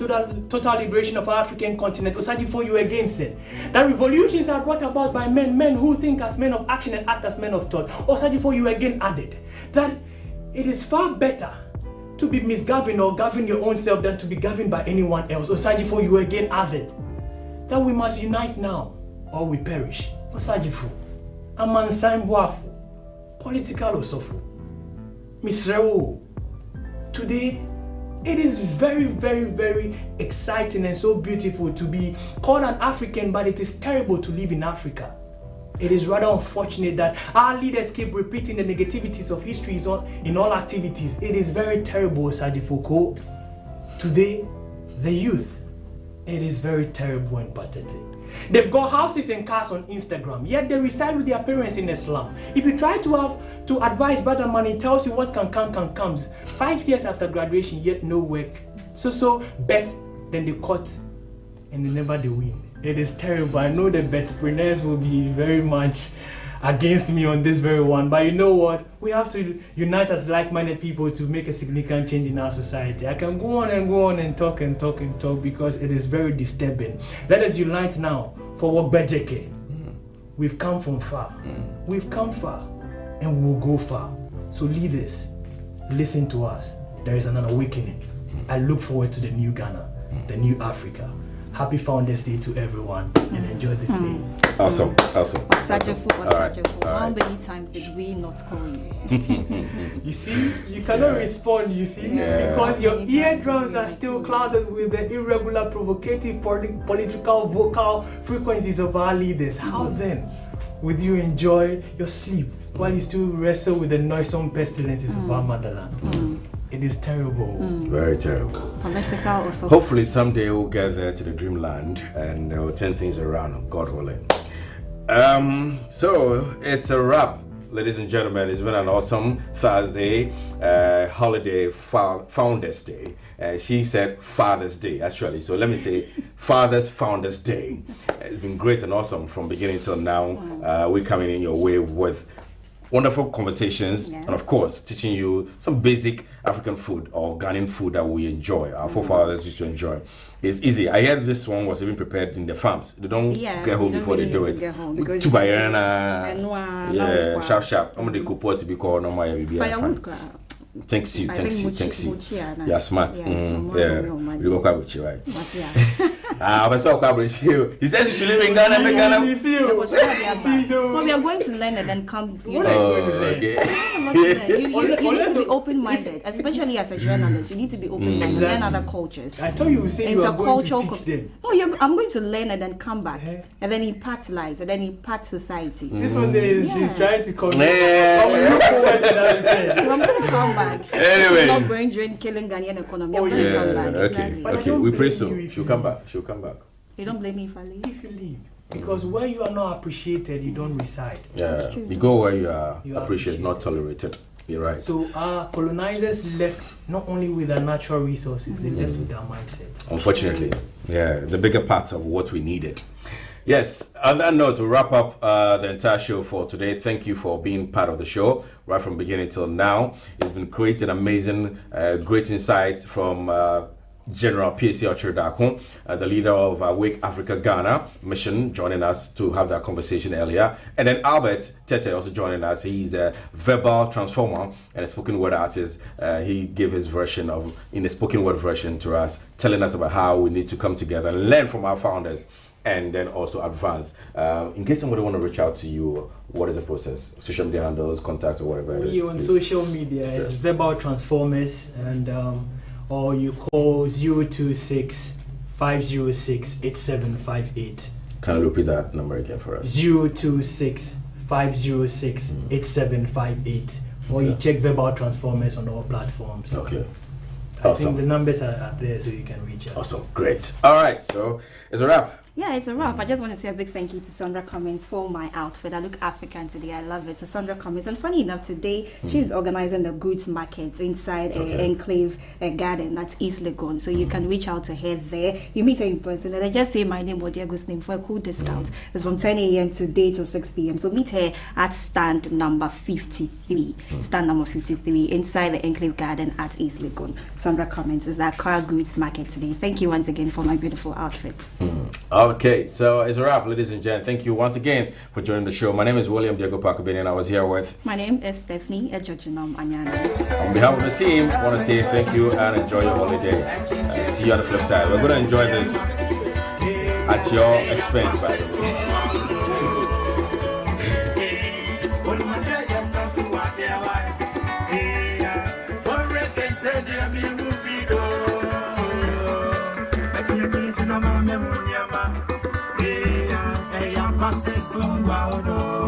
Speaker 5: total liberation of our African continent. Osagyefo you again said that revolutions are brought about by men who think as men of action and act as men of thought. Osagyefo you again added that it is far better to be misgoverned or govern your own self than to be governed by anyone else. Osagyefo you again added that we must unite now or we perish. Osagyefo, amansan boafo, political osofo, misrewo. Today, it is very, very, very exciting and so beautiful to be called an African, but it is terrible to live in Africa. It is rather unfortunate that our leaders keep repeating the negativities of history in all activities. It is very terrible, Osagyefo. Today, the youth, it is very terrible and pathetic. They've got houses and cars on Instagram, yet they reside with their parents in Islam. If you try to advise better money, tells you what can come. 5 years after graduation, yet no work. So bet, then they cut and they win. It is terrible. I know the betpreneurs will be very much against me on this very one, but you know what? We have to unite as like-minded people to make a significant change in our society. I can go on and talk because it is very disturbing. Let us unite now for what Bejeke. We've come from far. We've come far and we'll go far. So leaders, listen to us. There is an awakening. I look forward to the new Ghana, the new Africa. Happy Founders Day to everyone and enjoy this day.
Speaker 2: Awesome.
Speaker 1: Osagyefo. How many times did we not call you?
Speaker 5: You see, you cannot respond, you see, because your eardrums are still clouded with the irregular, provocative, political, vocal frequencies of our leaders. How then would you enjoy your sleep while you still wrestle with the noisome pestilences of our motherland? It is terrible.
Speaker 2: Very terrible. Hopefully someday we'll get there to the dreamland and we'll turn things around, God willing. So it's a wrap, ladies and gentlemen. It's been an awesome Thursday, holiday, Founders Day. She said Father's Day, actually. So let me say Founders Day. It's been great and awesome from beginning till now. We're coming in your way with wonderful conversations, and of course, teaching you some basic African food or Ghanaian food that we enjoy, our forefathers used to enjoy. It's easy. I heard this one was even prepared in the farms. They don't get home before they do it. Sharp. I'm going to go to be called normal. Thanks you. You are smart. You go quite with you, right? I saw coverage you. He says you should live in Ghana.
Speaker 1: You see, we are going to learn and then come. You need to be open-minded, especially as a journalist. You need to be open-minded, learn other cultures.
Speaker 5: I thought you would say you are going to teach them.
Speaker 1: No, I'm going to learn and then come back, and then impact lives, and then impact society.
Speaker 5: This one is she's trying to come.
Speaker 1: I'm going to come back.
Speaker 2: Anyway,
Speaker 1: not brain drain, killing Ghanaian economy. I'm going to come back.
Speaker 2: Okay. We pray so. She'll come back.
Speaker 1: You don't blame me if I leave?
Speaker 5: If you leave. Because where you are not appreciated, you don't reside.
Speaker 2: Yeah, you go where you are appreciated, not tolerated. You're right.
Speaker 5: So our colonizers left not only with their natural resources, they left with their mindsets.
Speaker 2: Unfortunately, the bigger part of what we needed. Yes, on that note, to wrap up the entire show for today, thank you for being part of the show right from beginning till now. It's been great and amazing, great insights from General PSC Ochre, the leader of Wake Africa Ghana mission, joining us to have that conversation earlier. And then Albert Tete also joining us. He's a verbal transformer and a spoken word artist. He gave his version in a spoken word version to us, telling us about how we need to come together and learn from our founders and then also advance. In case somebody want to reach out to you, what is the process? Social media handles, contact, or whatever it is.
Speaker 5: You on social media, it's Verbal Transformers, and or you call 026 506 8758.
Speaker 2: Can you repeat that number again for us?
Speaker 5: 026 506-8758. Or you check Verbal Transformers on all platforms.
Speaker 2: Okay.
Speaker 5: I think the numbers are there so you can reach out.
Speaker 2: Awesome. Great. All right. So it's a wrap.
Speaker 1: Yeah, it's a wrap. I just want to say a big thank you to Sandra Cummins for my outfit. I look African today. I love it. So Sandra Cummins. And funny enough, today she's organizing the goods markets inside Enclave Garden at East Legon. So you can reach out to her there. You meet her in person and then just say my name or Diego's name for a cool discount. It's from 10 a.m. today till 6 p.m. So meet her at stand number 53. Stand number 53 inside the Enclave Garden at East Legon. Sandra Cummins is that car goods market today. Thank you once again for my beautiful outfit.
Speaker 2: Okay, so it's a wrap, ladies and gentlemen. Thank you once again for joining the show. My name is William Diego Parkabini, and I was here with...
Speaker 1: My name is Stephanie Ejojinam Anyana.
Speaker 2: On behalf of the team, I want to say thank you and enjoy your holiday. See you on the flip side. We're going to enjoy this at your expense, by the way.
Speaker 6: Mama,